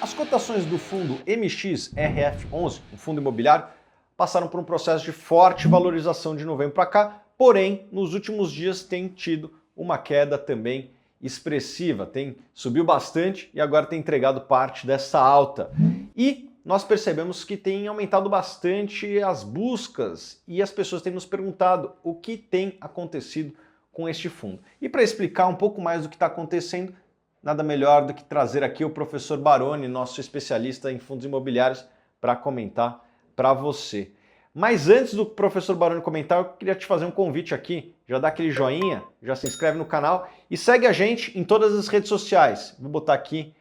As cotações do fundo MXRF11, um fundo imobiliário, passaram por um processo de forte valorização de novembro para cá, porém, nos últimos dias tem tido uma queda também expressiva, subiu bastante e agora tem entregado parte dessa alta. E nós percebemos que tem aumentado bastante as buscas e as pessoas têm nos perguntado o que tem acontecido com este fundo. E para explicar um pouco mais do que está acontecendo, nada melhor do que trazer aqui o professor Baroni, nosso especialista em fundos imobiliários, para comentar para você. Mas antes do professor Baroni comentar, eu queria te fazer um convite aqui. Já dá aquele joinha, já se inscreve no canal e segue a gente em todas as redes sociais. Vou botar aqui,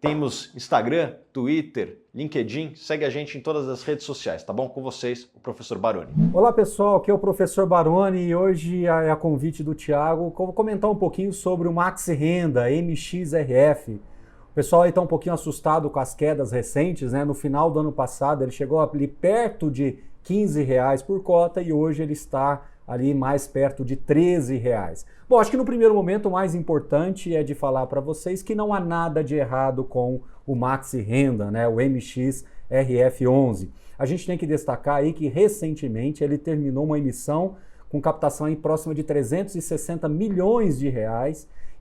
temos Instagram, Twitter, LinkedIn, segue a gente em todas as redes sociais, tá bom? Com vocês, o professor Baroni. Olá pessoal, aqui é o professor Baroni e hoje é a convite do Thiago. Vou comentar um pouquinho sobre o Maxi Renda, MXRF. O pessoal aí está um pouquinho assustado com as quedas recentes, né? No final do ano passado ele chegou ali perto de R$15 por cota e hoje ele está ali mais perto de R$13. Bom, acho que no primeiro momento o mais importante é de falar para vocês que não há nada de errado com o Maxi Renda, né? O MXRF11. A gente tem que destacar aí que recentemente ele terminou uma emissão com captação aí próxima de R$360 milhões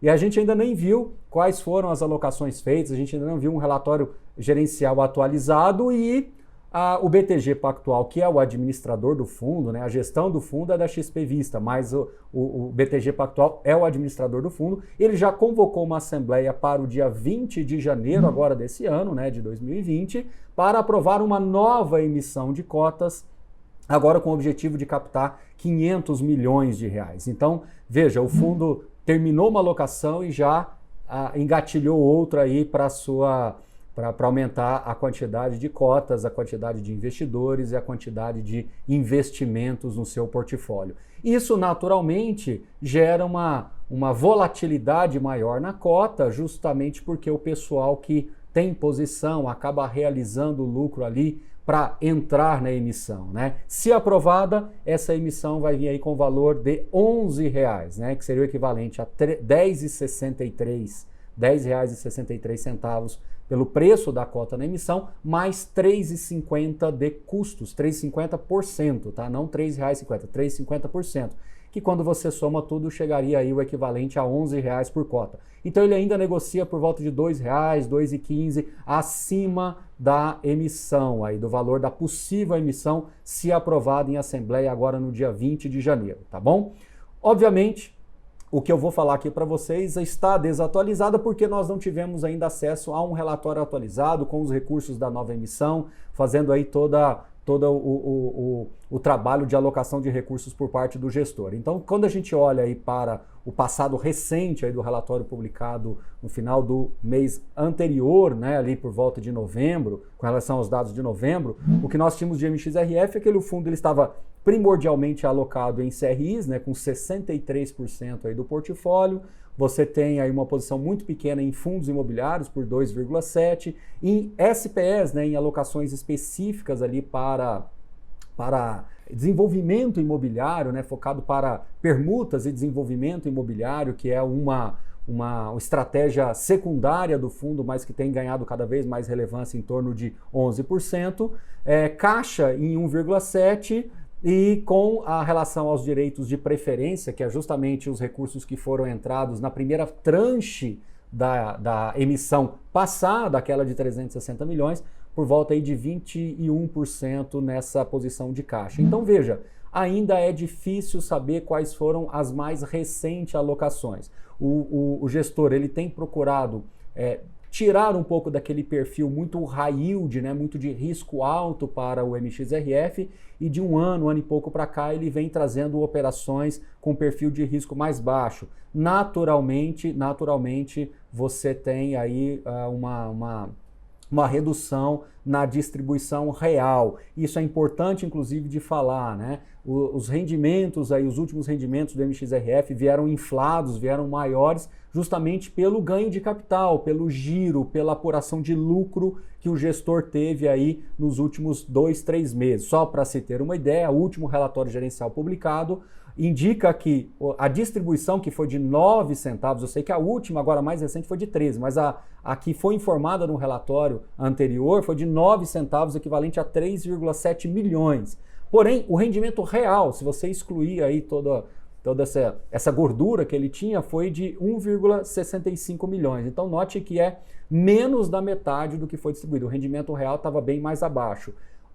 e a gente ainda nem viu quais foram as alocações feitas, a gente ainda não viu um relatório gerencial atualizado e o BTG Pactual, que é o administrador do fundo, né, a gestão do fundo é da XP Vista, mas o BTG Pactual é o administrador do fundo, ele já convocou uma assembleia para o dia 20 de janeiro agora desse ano, né, de 2020, para aprovar uma nova emissão de cotas, agora com o objetivo de captar R$500 milhões. Então, veja, o fundo terminou uma alocação e já engatilhou outra aí para aumentar a quantidade de cotas, a quantidade de investidores e a quantidade de investimentos no seu portfólio. Isso, naturalmente, gera uma volatilidade maior na cota, justamente porque o pessoal que tem posição acaba realizando lucro ali para entrar na emissão, né? Se aprovada, essa emissão vai vir aí com valor de R$11, né? Que seria o equivalente a R$10,63 pelo preço da cota na emissão, mais R$3,50 de custos, 3,50%, tá? Não R$3,50, 3,50%, que quando você soma tudo chegaria aí o equivalente a R$11 por cota. Então ele ainda negocia por volta de R$2, R$2,15 acima da emissão, aí, do valor da possível emissão, se aprovada em assembleia agora no dia 20 de janeiro, tá bom? Obviamente, o que eu vou falar aqui para vocês está desatualizado porque nós não tivemos ainda acesso a um relatório atualizado com os recursos da nova emissão, fazendo aí todo o trabalho de alocação de recursos por parte do gestor. Então, quando a gente olha aí para o passado recente aí do relatório publicado no final do mês anterior, né, ali por volta de novembro, com relação aos dados de novembro, o que nós tínhamos de MXRF é que o fundo ele estava primordialmente alocado em CRIs, né, com 63% aí do portfólio. Você tem aí uma posição muito pequena em fundos imobiliários por 2,7%, em SPS, né, em alocações específicas ali para desenvolvimento imobiliário, né, focado para permutas e desenvolvimento imobiliário, que é uma estratégia secundária do fundo, mas que tem ganhado cada vez mais relevância em torno de 11%, caixa em 1,7%, e com a relação aos direitos de preferência, que é justamente os recursos que foram entrados na primeira tranche da emissão passada, aquela de 360 milhões, por volta aí de 21% nessa posição de caixa. Então veja, ainda é difícil saber quais foram as mais recentes alocações. O gestor ele tem procurado tirar um pouco daquele perfil muito high yield, né, muito de risco alto para o MXRF, e de um ano e pouco para cá ele vem trazendo operações com perfil de risco mais baixo. Naturalmente você tem aí uma redução na distribuição real. Isso é importante, inclusive, de falar, né? Os rendimentos, aí, os últimos rendimentos do MXRF vieram inflados, vieram maiores, justamente pelo ganho de capital, pelo giro, pela apuração de lucro que o gestor teve aí nos últimos 2, 3 meses. Só para se ter uma ideia, o último relatório gerencial publicado indica que a distribuição que foi de 9 centavos, eu sei que a última, agora mais recente, foi de 13, mas a que foi informada no relatório anterior foi de 9 centavos, equivalente a 3,7 milhões. Porém, o rendimento real, se você excluir aí toda essa gordura que ele tinha, foi de 1,65 milhões. Então note que é menos da metade do que foi distribuído. O rendimento real estava bem mais abaixo.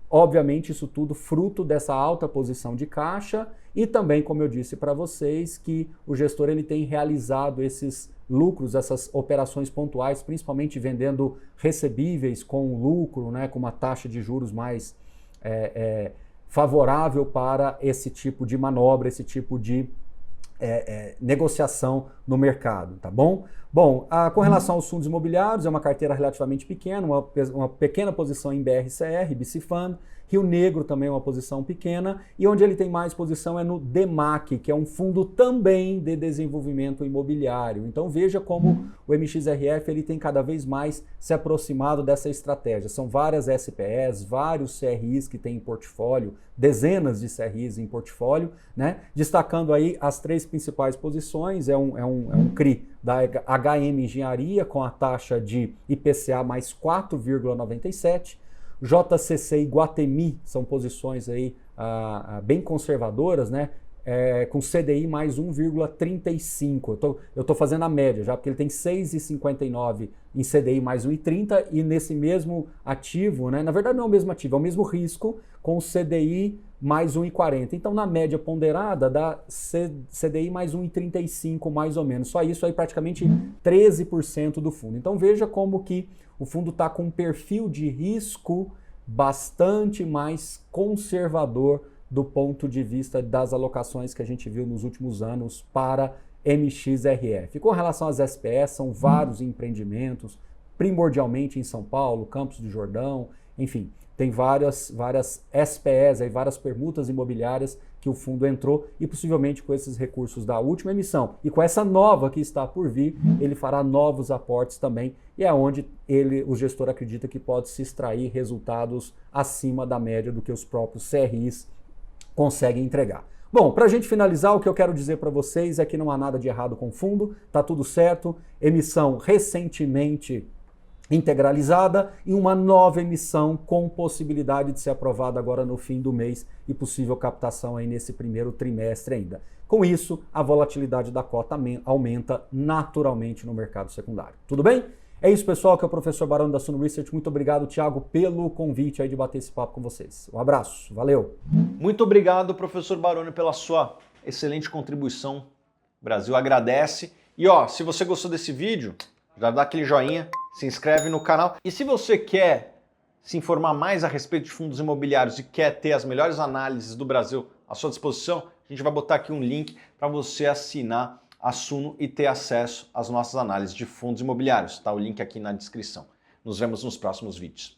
Obviamente isso tudo fruto dessa alta posição de caixa e também, como eu disse para vocês, que o gestor ele tem realizado esses lucros, essas operações pontuais, principalmente vendendo recebíveis com lucro, né, com uma taxa de juros mais favorável para esse tipo de manobra, esse tipo de negociação no mercado, tá bom? Bom, com relação aos fundos imobiliários, é uma carteira relativamente pequena, uma pequena posição em BRCR, BC Fund, Rio Negro também é uma posição pequena, e onde ele tem mais posição é no DEMAC, que é um fundo também de desenvolvimento imobiliário. Então veja como o MXRF ele tem cada vez mais se aproximado dessa estratégia. São várias SPEs, vários CRIs que tem em portfólio, dezenas de CRIs em portfólio, né? Destacando aí as 3 principais posições, é um CRI da HM Engenharia com a taxa de IPCA mais 4,97%, JCC e Iguatemi são posições aí bem conservadoras, né? Com CDI mais 1,35. Eu tô fazendo a média já, porque ele tem 6,59 em CDI mais 1,30 e nesse mesmo ativo, né? Na verdade não é o mesmo ativo, é o mesmo risco com CDI mais 1,40. Então na média ponderada dá CDI mais 1,35 mais ou menos. Só isso aí praticamente 13% do fundo. Então veja como que o fundo está com um perfil de risco bastante mais conservador do ponto de vista das alocações que a gente viu nos últimos anos para MXRF. Com relação às SPS, são vários empreendimentos, primordialmente em São Paulo, Campos do Jordão, enfim, tem várias SPS, aí, várias permutas imobiliárias que o fundo entrou e possivelmente com esses recursos da última emissão e com essa nova que está por vir, ele fará novos aportes também e é onde o gestor acredita que pode se extrair resultados acima da média do que os próprios CRIs conseguem entregar. Bom, para a gente finalizar, o que eu quero dizer para vocês é que não há nada de errado com o fundo, tá tudo certo, emissão recentemente integralizada e uma nova emissão com possibilidade de ser aprovada agora no fim do mês e possível captação aí nesse primeiro trimestre ainda. Com isso, a volatilidade da cota aumenta naturalmente no mercado secundário. Tudo bem? É isso, pessoal, que é o professor Baroni da Suno Research. Muito obrigado, Thiago, pelo convite aí de bater esse papo com vocês. Um abraço, valeu! Muito obrigado, professor Baroni, pela sua excelente contribuição. O Brasil agradece. E ó, se você gostou desse vídeo, já dá aquele joinha, se inscreve no canal. E se você quer se informar mais a respeito de fundos imobiliários e quer ter as melhores análises do Brasil à sua disposição, a gente vai botar aqui um link para você assinar a Suno e ter acesso às nossas análises de fundos imobiliários. Tá o link aqui na descrição. Nos vemos nos próximos vídeos.